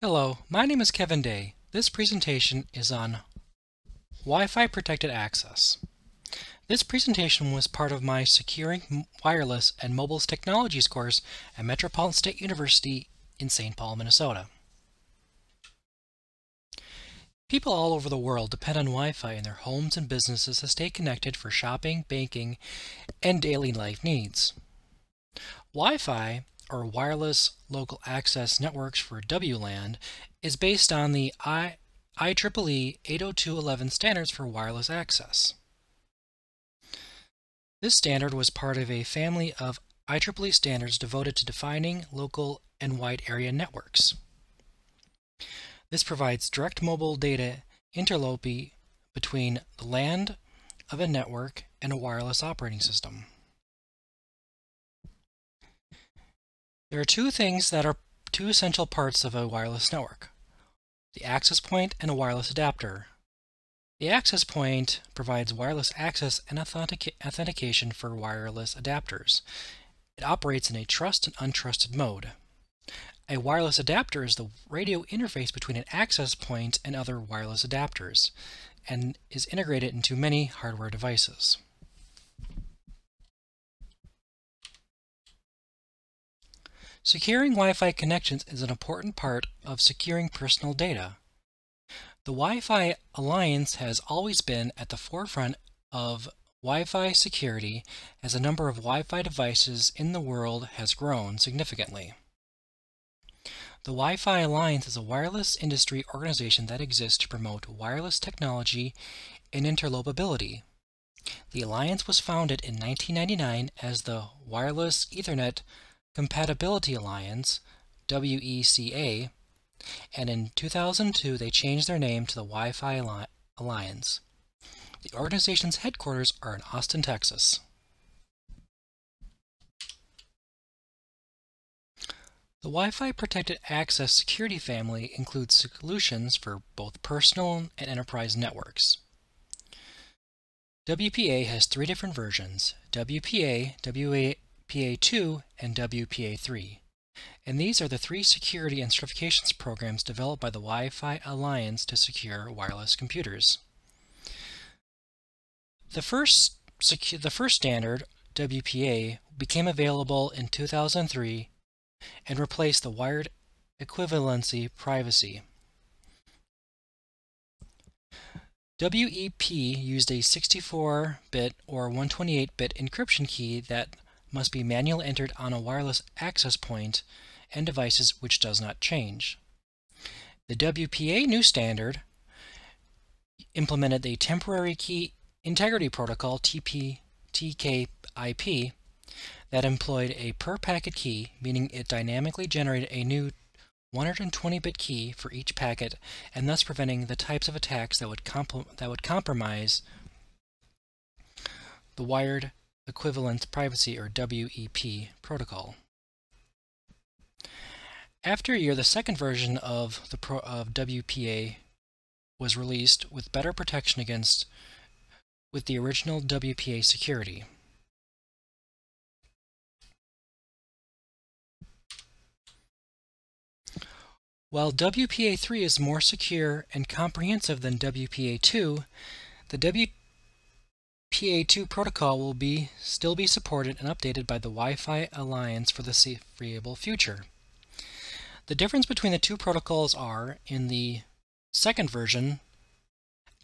Hello, my name is Kevin Day. This presentation is on Wi-Fi protected access. This presentation was part of my Securing Wireless and Mobile Technologies course at Metropolitan State University in St. Paul, Minnesota. People all over the world depend on Wi-Fi in their homes and businesses to stay connected for shopping, banking, and daily life needs. Wi-Fi, or Wireless Local Access Networks for WLAN, is based on the IEEE 802.11 standards for wireless access. This standard was part of a family of IEEE standards devoted to defining local and wide area networks. This provides direct mobile data interloping between the LAN of a network and a wireless operating system. There are two essential parts of a wireless network: the access point and a wireless adapter. The access point provides wireless access and authentication for wireless adapters. It operates in a trust and untrusted mode. A wireless adapter is the radio interface between an access point and other wireless adapters, and is integrated into many hardware devices. Securing Wi-Fi connections is an important part of securing personal data. The WiFi Alliance has always been at the forefront of Wi-Fi security, as the number of Wi-Fi devices in the world has grown significantly. The Wi-Fi Alliance is a wireless industry organization that exists to promote wireless technology and interlopability. The Alliance was founded in 1999 as the Wireless Ethernet Compatibility Alliance, WECA, and in 2002 they changed their name to the Wi-Fi Alliance. The organization's headquarters are in Austin, Texas. The Wi-Fi Protected Access security family includes solutions for both personal and enterprise networks. WPA has three different versions: WPA, WPA2, and WPA3. And these are the three security and certifications programs developed by the Wi-Fi Alliance to secure wireless computers. The first standard, WPA, became available in 2003 and replaced the wired equivalency privacy. WEP used a 64-bit or 128-bit encryption key that must be manually entered on a wireless access point and devices, which does not change. The WPA new standard implemented a temporary key integrity protocol, TKIP, that employed a per-packet key, meaning it dynamically generated a new 120-bit key for each packet, and thus preventing the types of attacks that would compromise the wired equivalent privacy, or WEP, protocol. After a year, the second version of WPA was released with better protection with the original WPA security. While WPA3 is more secure and comprehensive than WPA2, the WPA2 protocol will still be supported and updated by the Wi-Fi Alliance for the foreseeable future. The difference between the two protocols are, in the second version,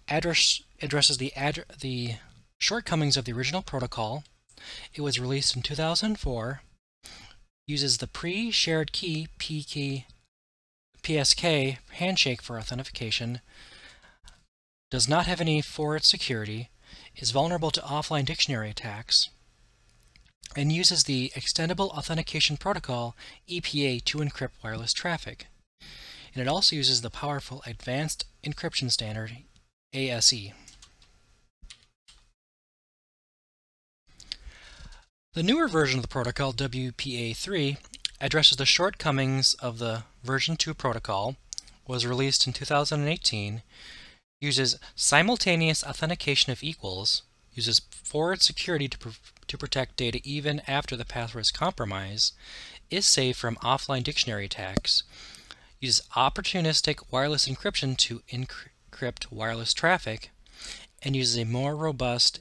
addresses the shortcomings of the original protocol. It was released in 2004, uses the pre-shared key PSK handshake for authentication, does not have any forward security, is vulnerable to offline dictionary attacks, and uses the Extendable Authentication Protocol, EPA, to encrypt wireless traffic. And it also uses the powerful Advanced Encryption Standard, ASE. The newer version of the protocol, WPA3, addresses the shortcomings of the version 2 protocol, was released in 2018, uses simultaneous authentication of equals, uses forward security to protect data even after the password is compromised, is safe from offline dictionary attacks, uses opportunistic wireless encryption to encrypt wireless traffic, and uses a more robust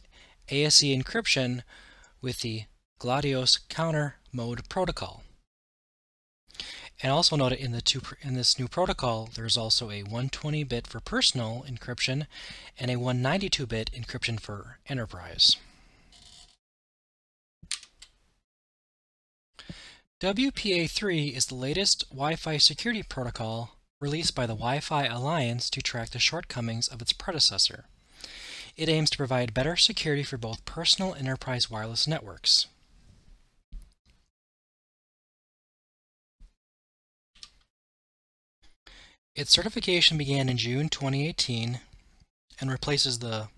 ASE encryption with the GLaDOS counter mode protocol. And also note in this new protocol, there's also a 120-bit for personal encryption and a 192-bit encryption for enterprise. WPA3 is the latest Wi-Fi security protocol released by the Wi-Fi Alliance to track the shortcomings of its predecessor. It aims to provide better security for both personal and enterprise wireless networks. Its certification began in June 2018 and replaces the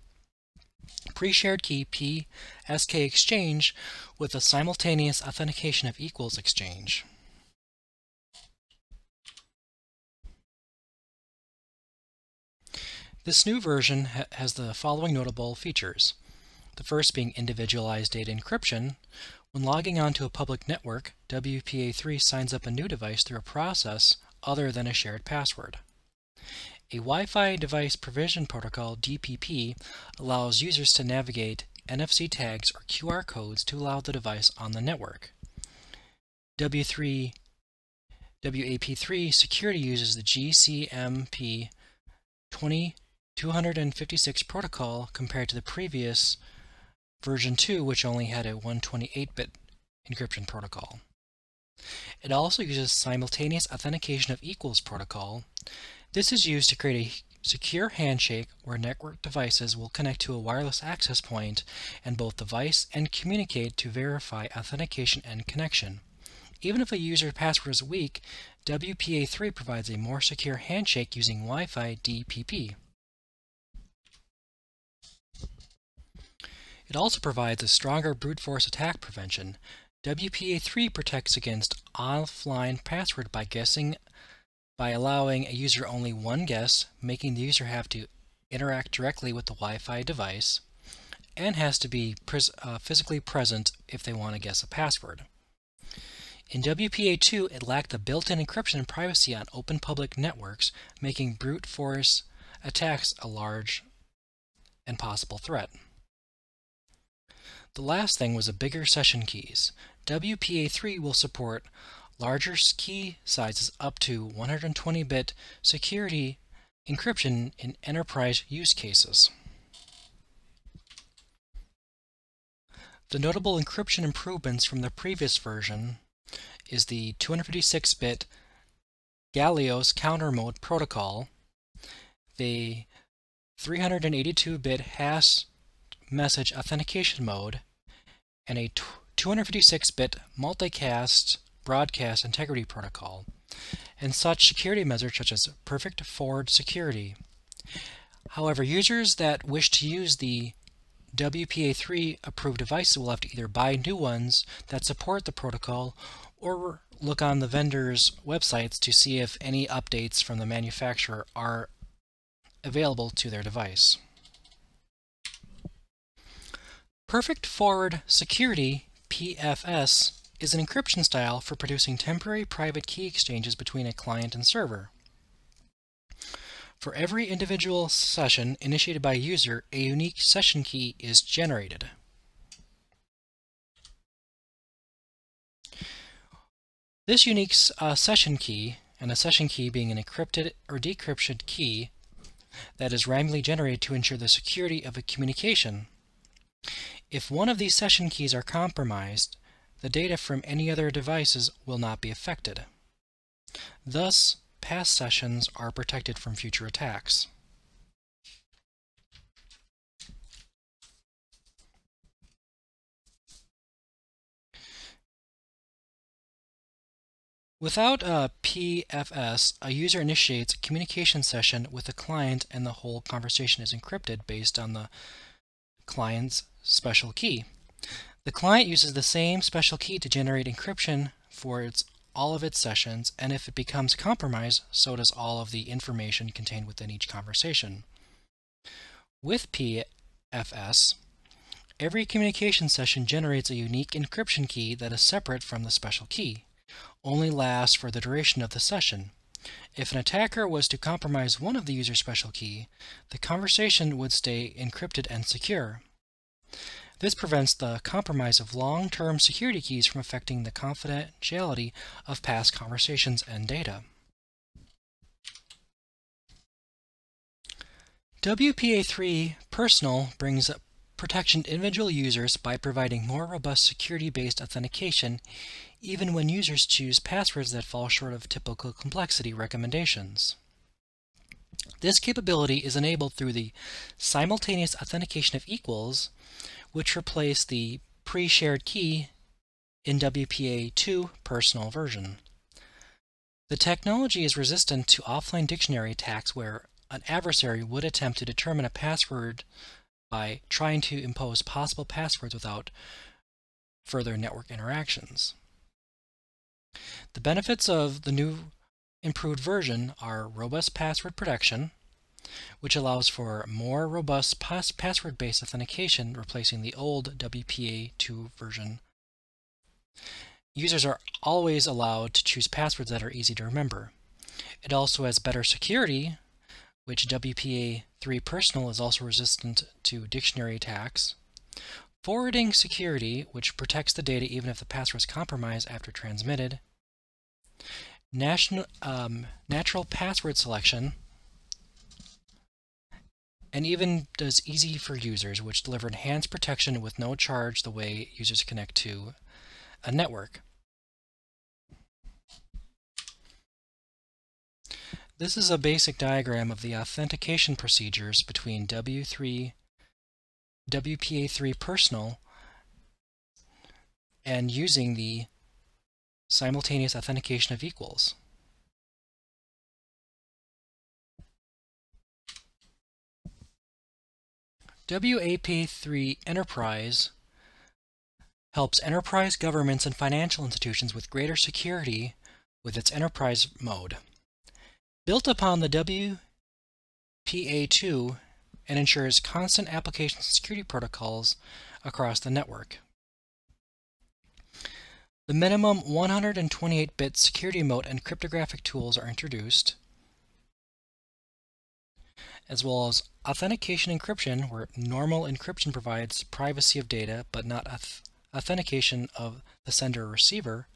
pre-shared key PSK exchange with a simultaneous authentication of equals exchange. This new version has the following notable features. The first being individualized data encryption. When logging onto a public network, WPA3 signs up a new device through a process other than a shared password. A Wi-Fi Device Provision Protocol (DPP) allows users to navigate NFC tags or QR codes to allow the device on the network. WPA3 security uses the GCMP 256 protocol compared to the previous version 2, which only had a 128-bit encryption protocol. It also uses simultaneous authentication of equals protocol. This is used to create a secure handshake where network devices will connect to a wireless access point and both device and communicate to verify authentication and connection. Even if a user's password is weak, WPA3 provides a more secure handshake using Wi-Fi DPP. It also provides a stronger brute force attack prevention. WPA3 protects against offline password by allowing a user only one guess, making the user have to interact directly with the Wi-Fi device, and has to be physically present if they want to guess a password. In WPA2, it lacked the built-in encryption and privacy on open public networks, making brute force attacks a large and possible threat. The last thing was a bigger session keys. WPA3 will support larger key sizes up to 120-bit security encryption in enterprise use cases. The notable encryption improvements from the previous version is the 256-bit GLaDOS counter mode protocol, the 382-bit hash message authentication mode, and a 256-bit multicast broadcast integrity protocol, and such security measures such as perfect forward security. However, users that wish to use the WPA3 approved devices will have to either buy new ones that support the protocol or look on the vendor's websites to see if any updates from the manufacturer are available to their device. Perfect forward security, PFS, is an encryption style for producing temporary private key exchanges between a client and server. For every individual session initiated by a user, a unique session key is generated. This unique session key, and a session key being an encrypted or decrypted key that is randomly generated to ensure the security of a communication. If one of these session keys are compromised, the data from any other devices will not be affected. Thus, past sessions are protected from future attacks. Without a PFS, a user initiates a communication session with the client and the whole conversation is encrypted based on the client's special key. The client uses the same special key to generate encryption for all of its sessions, and if it becomes compromised, so does all of the information contained within each conversation. With PFS, every communication session generates a unique encryption key that is separate from the special key, only lasts for the duration of the session. If an attacker was to compromise one of the user's special key, the conversation would stay encrypted and secure. This prevents the compromise of long-term security keys from affecting the confidentiality of past conversations and data. WPA3 Personal brings protection to individual users by providing more robust security-based authentication even when users choose passwords that fall short of typical complexity recommendations. This capability is enabled through the simultaneous authentication of equals, which replace the pre-shared key in WPA2 Personal version. The technology is resistant to offline dictionary attacks where an adversary would attempt to determine a password by trying to impose possible passwords without further network interactions. The benefits of the new improved version are robust password protection, which allows for more robust password-based authentication, replacing the old WPA2 version. Users are always allowed to choose passwords that are easy to remember. It also has better security, which WPA3 Personal is also resistant to dictionary attacks. Forwarding security, which protects the data even if the password is compromised after transmitted. Natural password selection, and even does easy for users, which deliver enhanced protection with no charge the way users connect to a network. This is a basic diagram of the authentication procedures between WPA3 Personal and using the simultaneous authentication of equals. WPA3 Enterprise helps enterprise governments and financial institutions with greater security with its enterprise mode. Built upon the WPA2 and ensures constant application security protocols across the network. The minimum 128-bit security mode and cryptographic tools are introduced, as well as authentication encryption, where normal encryption provides privacy of data but not authentication of the sender or receiver.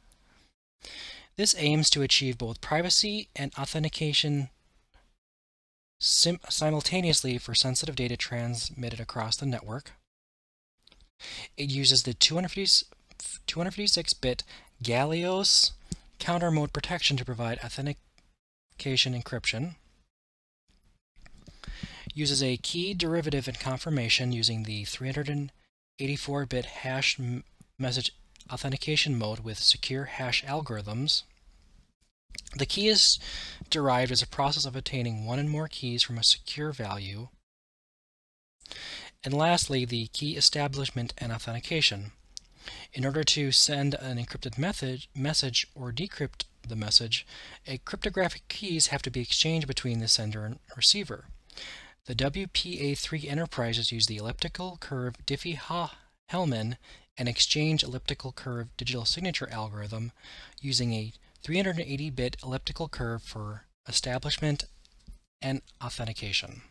This aims to achieve both privacy and authentication simultaneously for sensitive data transmitted across the network. It uses the 256-bit Gallios counter mode protection to provide authentication encryption. Uses a key derivative and confirmation using the 384-bit hash message authentication mode with secure hash algorithms. The key is derived as a process of obtaining one and more keys from a secure value. And lastly, the key establishment and authentication. In order to send an encrypted message or decrypt the message, cryptographic keys have to be exchanged between the sender and receiver. The WPA3 Enterprises use the elliptical curve Diffie-Hellman and exchange elliptical curve digital signature algorithm using a 380-bit elliptical curve for establishment and authentication.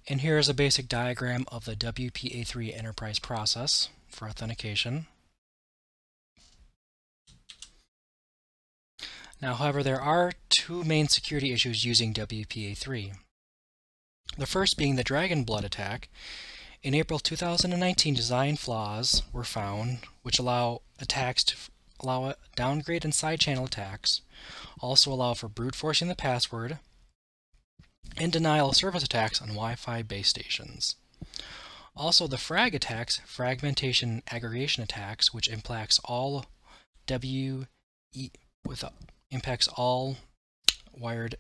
And here is a basic diagram of the WPA3 Enterprise process for authentication. Now, however, there are two main security issues using WPA3. The first being the Dragon Blood attack. In April 2019, design flaws were found which allow attacks to allow downgrade and side channel attacks, also allow for brute forcing the password, and denial of service attacks on Wi-Fi base stations. Also, the frag attacks, fragmentation aggregation attacks, which impacts all impacts all wired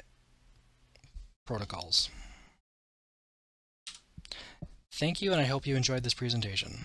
protocols. Thank you, and I hope you enjoyed this presentation.